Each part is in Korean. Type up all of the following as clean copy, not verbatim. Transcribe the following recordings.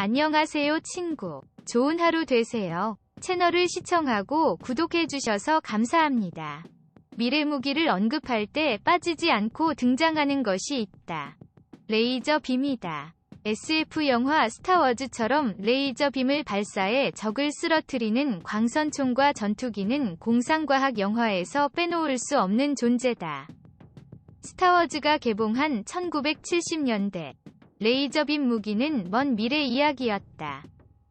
안녕하세요 친구. 좋은 하루 되세요. 채널을 시청하고 구독해주셔서 감사합니다. 미래 무기를 언급할 때 빠지지 않고 등장하는 것이 있다. 레이저 빔이다. SF 영화 스타워즈처럼 레이저 빔을 발사해 적을 쓰러뜨리는 광선총과 전투기는 공상과학 영화에서 빼놓을 수 없는 존재다. 스타워즈가 개봉한 1970년대, 레이저빔 무기는 먼 미래 이야기였다.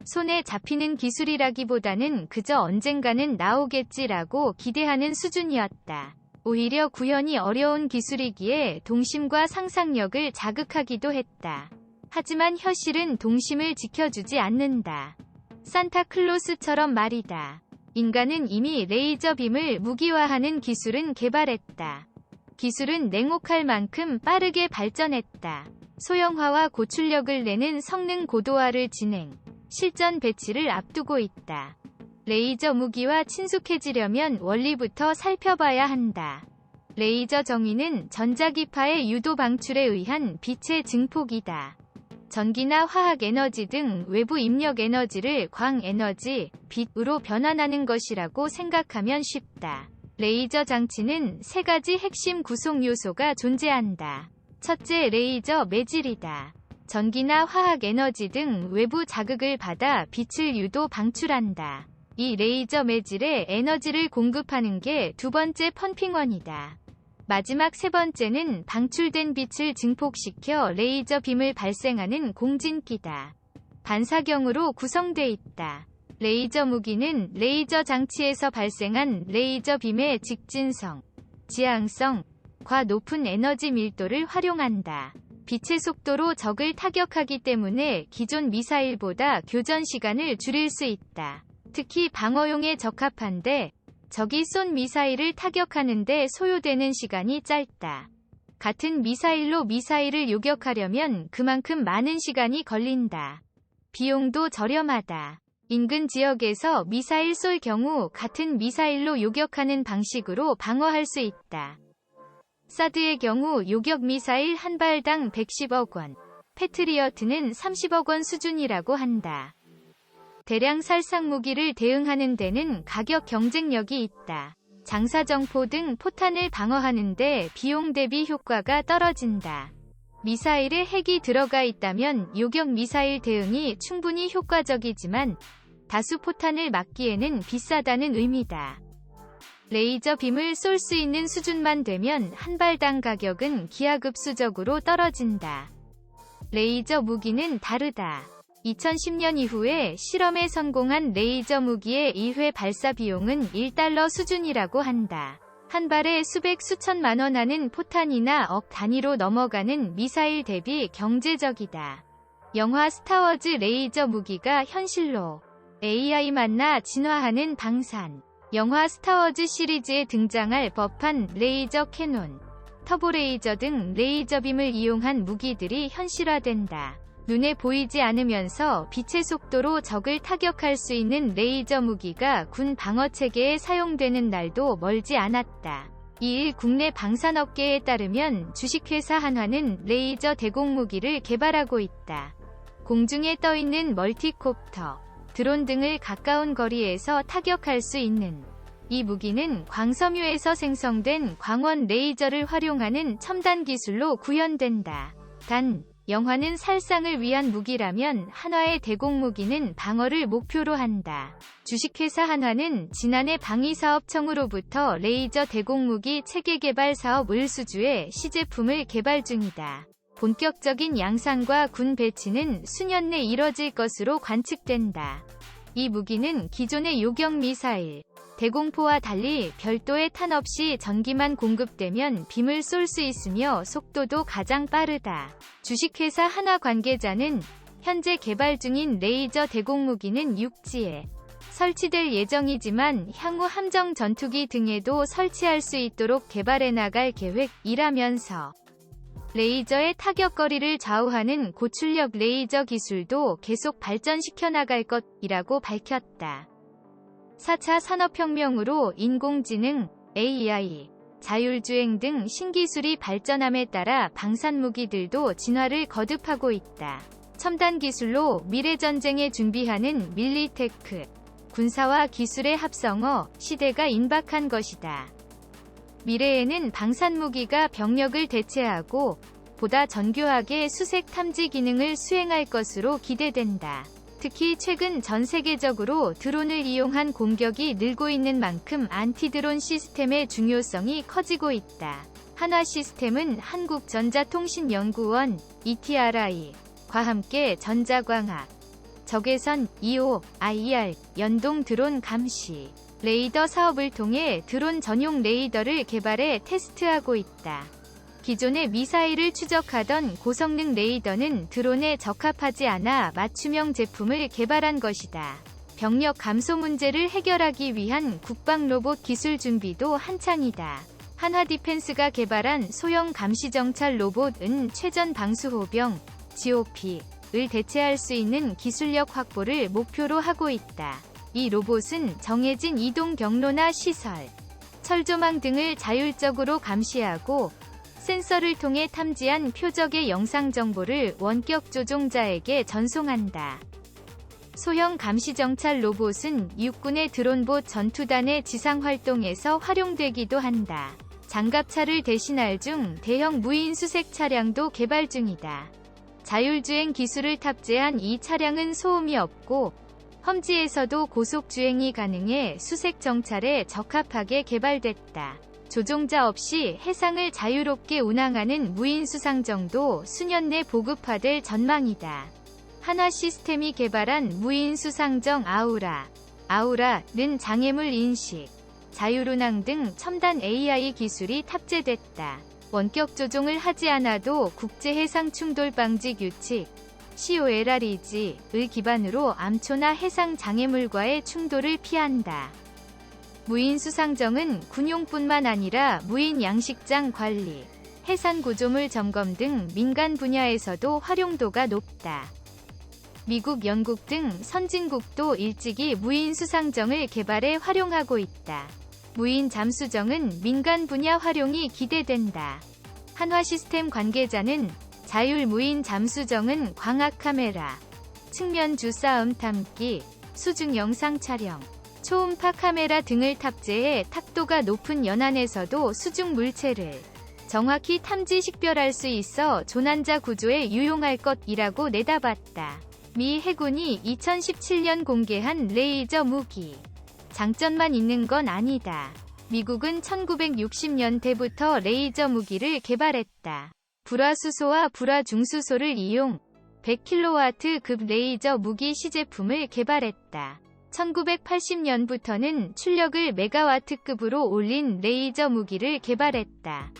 손에 잡히는 기술이라기보다는 그저 언젠가는 나오겠지라고 기대하는 수준이었다. 오히려 구현이 어려운 기술이기에 동심과 상상력을 자극하기도 했다. 하지만 현실은 동심을 지켜주지 않는다. 산타클로스처럼 말이다. 인간은 이미 레이저빔을 무기화하는 기술은 개발했다. 기술은 냉혹할 만큼 빠르게 발전했다. 소형화와 고출력을 내는 성능 고도화를 진행, 실전 배치를 앞두고 있다. 레이저 무기와 친숙해지려면 원리부터 살펴봐야 한다. 레이저 정의는 전자기파의 유도 방출에 의한 빛의 증폭이다. 전기나 화학 에너지 등 외부 입력 에너지를 광 에너지, 빛으로 변환하는 것이라고 생각하면 쉽다. 레이저 장치는 세 가지 핵심 구성 요소가 존재한다. 첫째, 레이저 매질이다. 전기나 화학 에너지 등 외부 자극을 받아 빛을 유도 방출한다. 이 레이저 매질에 에너지를 공급하는 게 두 번째 펌핑원이다. 마지막 세 번째는 방출된 빛을 증폭시켜 레이저 빔을 발생하는 공진기다. 반사경으로 구성돼 있다. 레이저 무기는 레이저 장치에서 발생한 레이저 빔의 직진성, 지향성, 과 높은 에너지 밀도를 활용한다. 빛의 속도로 적을 타격하기 때문에 기존 미사일보다 교전 시간을 줄일 수 있다. 특히 방어용에 적합한데 적이 쏜 미사일을 타격하는데 소요되는 시간이 짧다. 같은 미사일로 미사일을 요격하려면 그만큼 많은 시간이 걸린다. 비용도 저렴하다. 인근 지역에서 미사일 쏠 경우 같은 미사일로 요격하는 방식으로 방어할 수 있다. 사드의 경우 요격 미사일 한 발당 110억 원, 패트리어트는 30억 원 수준이라고 한다. 대량 살상 무기를 대응하는 데는 가격 경쟁력이 있다. 장사정포 등 포탄을 방어하는데 비용 대비 효과가 떨어진다. 미사일에 핵이 들어가 있다면 요격 미사일 대응이 충분히 효과적이지만 다수 포탄을 막기에는 비싸다는 의미다. 레이저 빔을 쏠 수 있는 수준만 되면 한 발당 가격은 기하급수적으로 떨어진다. 레이저 무기는 다르다. 2010년 이후에 실험에 성공한 레이저 무기의 2회 발사 비용은 1달러 수준이라고 한다. 한 발에 수백 수천만 원 하는 포탄이나 억 단위로 넘어가는 미사일 대비 경제적이다. 영화 스타워즈 레이저 무기가 현실로 AI 만나 진화하는 방산. 영화 스타워즈 시리즈에 등장할 법한 레이저 캐논, 터보레이저 등 레이저빔을 이용한 무기들이 현실화된다. 눈에 보이지 않으면서 빛의 속도로 적을 타격할 수 있는 레이저 무기가 군 방어체계에 사용되는 날도 멀지 않았다. 이일 국내 방산업계에 따르면 주식회사 한화는 레이저 대공무기를 개발하고 있다. 공중에 떠있는 멀티콥터, 드론 등을 가까운 거리에서 타격할 수 있는 이 무기는 광섬유에서 생성된 광원 레이저를 활용하는 첨단 기술로 구현된다. 단, 영화는 살상을 위한 무기라면 한화의 대공무기는 방어를 목표로 한다. 주식회사 한화는 지난해 방위사업청으로부터 레이저 대공무기 체계 개발 사업 을수주에 시제품을 개발 중이다. 본격적인 양산과 군 배치는 수년 내 이뤄질 것으로 관측된다. 이 무기는 기존의 요격 미사일, 대공포와 달리 별도의 탄 없이 전기만 공급되면 빔을 쏠 수 있으며 속도도 가장 빠르다. 주식회사 한화 관계자는 현재 개발 중인 레이저 대공무기는 육지에 설치될 예정이지만 향후 함정 전투기 등에도 설치할 수 있도록 개발해 나갈 계획이라면서 레이저의 타격거리를 좌우하는 고출력 레이저 기술도 계속 발전시켜 나갈 것이라고 밝혔다. 4차 산업혁명으로 인공지능, AI, 자율주행 등 신기술이 발전함에 따라 방산무기들도 진화를 거듭하고 있다. 첨단 기술로 미래 전쟁에 준비하는 밀리테크. 군사와 기술의 합성어, 시대가 임박한 것이다. 미래에는 방산무기가 병력을 대체하고 보다 정교하게 수색 탐지 기능을 수행할 것으로 기대된다. 특히 최근 전 세계적으로 드론을 이용한 공격이 늘고 있는 만큼 안티드론 시스템의 중요성이 커지고 있다. 한화시스템은 한국전자통신연구원 ETRI과 함께 전자광학, 적외선, EO, IR, 연동 드론 감시, 레이더 사업을 통해 드론 전용 레이더를 개발해 테스트하고 있다. 기존의 미사일을 추적하던 고성능 레이더는 드론에 적합하지 않아 맞춤형 제품을 개발한 것이다. 병력 감소 문제를 해결하기 위한 국방 로봇 기술 준비도 한창이다. 한화디펜스가 개발한 소형 감시정찰 로봇은 최전 방수호병, GOP를 대체할 수 있는 기술력 확보를 목표로 하고 있다. 이 로봇은 정해진 이동 경로나 시설, 철조망 등을 자율적으로 감시하고 센서를 통해 탐지한 표적의 영상 정보를 원격 조종자에게 전송한다. 소형 감시정찰 로봇은 육군의 드론봇 전투단의 지상활동에서 활용되기도 한다. 장갑차를 대신할 중 대형 무인 수색 차량도 개발 중이다. 자율주행 기술을 탑재한 이 차량은 소음이 없고 험지에서도 고속주행이 가능해 수색 정찰에 적합하게 개발됐다. 조종자 없이 해상을 자유롭게 운항하는 무인 수상정도 수년 내 보급화될 전망이다. 한화시스템이 개발한 무인 수상정 아우라는 장애물 인식, 자율운항 등 첨단 AI 기술이 탑재됐다. 원격 조종을 하지 않아도 국제해상충돌방지 규칙 COLREG을 기반으로 암초나 해상 장애물과의 충돌을 피한다. 무인 수상정은 군용뿐만 아니라 무인 양식장 관리, 해상 구조물 점검 등 민간 분야에서도 활용도가 높다. 미국, 영국 등 선진국도 일찍이 무인 수상정을 개발해 활용하고 있다. 무인 잠수정은 민간 분야 활용이 기대된다. 한화시스템 관계자는 자율 무인 잠수정은 광학 카메라, 측면 주싸움 탐기, 수중 영상 촬영, 초음파 카메라 등을 탑재해 탁도가 높은 연안에서도 수중 물체를 정확히 탐지 식별할 수 있어 조난자 구조에 유용할 것이라고 내다봤다. 미 해군이 2017년 공개한 레이저 무기. 장점만 있는 건 아니다. 미국은 1960년대부터 레이저 무기를 개발했다. 불화수소와 불화중수소를 이용 100kW급 레이저 무기 시제품을 개발했다. 1980년부터는 출력을 메가와트급으로 올린 레이저 무기를 개발했다.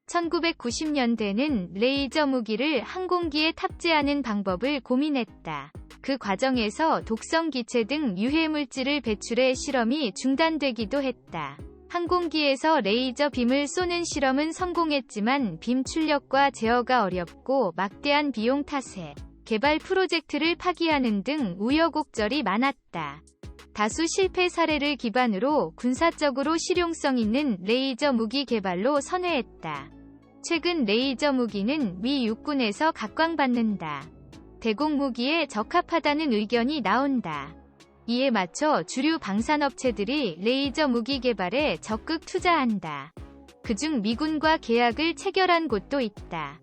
1990년대는 레이저 무기를 항공기에 탑재하는 방법을 고민했다. 그 과정에서 독성 기체 등 유해물질을 배출해 실험이 중단되기도 했다. 항공기에서 레이저 빔을 쏘는 실험은 성공했지만 빔 출력과 제어가 어렵고 막대한 비용 탓에 개발 프로젝트를 파기하는 등 우여곡절이 많았다. 다수 실패 사례를 기반으로 군사적으로 실용성 있는 레이저 무기 개발로 선회했다. 최근 레이저 무기는 미 육군에서 각광받는다. 대공 무기에 적합하다는 의견이 나온다. 이에 맞춰 주류 방산업체들이 레이저 무기 개발에 적극 투자한다. 그중 미군과 계약을 체결한 곳도 있다.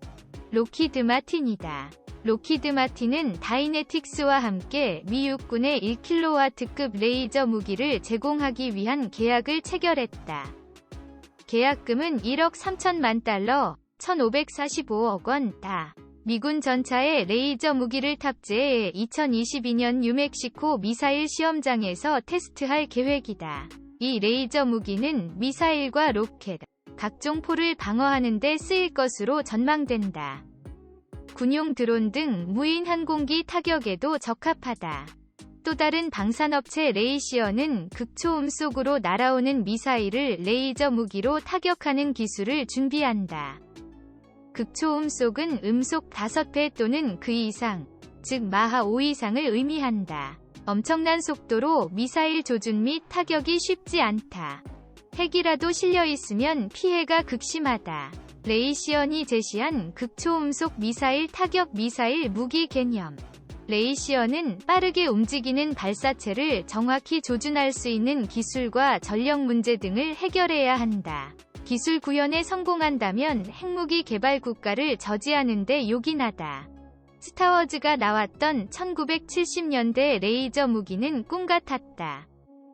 록히드 마틴이다. 록히드 마틴은 다이네틱스와 함께 미 육군에 1kW급 레이저 무기를 제공하기 위한 계약을 체결했다. 계약금은 1억 3천만 달러, 1,545억 원다. 미군 전차에 레이저 무기를 탑재해 2022년 뉴멕시코 미사일 시험장에서 테스트할 계획이다. 이 레이저 무기는 미사일과 로켓, 각종 포를 방어하는 데 쓰일 것으로 전망된다. 군용 드론 등 무인 항공기 타격에도 적합하다. 또 다른 방산업체 레이시어는 극초음속으로 날아오는 미사일을 레이저 무기로 타격하는 기술을 준비한다. 극초음속은 음속 5배 또는 그 이상, 즉 마하 5 이상을 의미한다. 엄청난 속도로 미사일 조준 및 타격이 쉽지 않다. 핵이라도 실려 있으면 피해가 극심하다. 레이시언이 제시한 극초음속 미사일 타격 미사일 무기 개념. 레이시언은 빠르게 움직이는 발사체를 정확히 조준할 수 있는 기술과 전력 문제 등을 해결해야 한다. 기술 구현에 성공한다면 핵무기 개발 국가를 저지하는 데 요긴하다. 스타워즈가 나왔던 1970년대 레이저 무기는 꿈 같았다.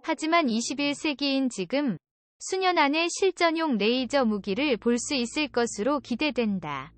하지만 21세기인 지금 수년 안에 실전용 레이저 무기를 볼 수 있을 것으로 기대된다.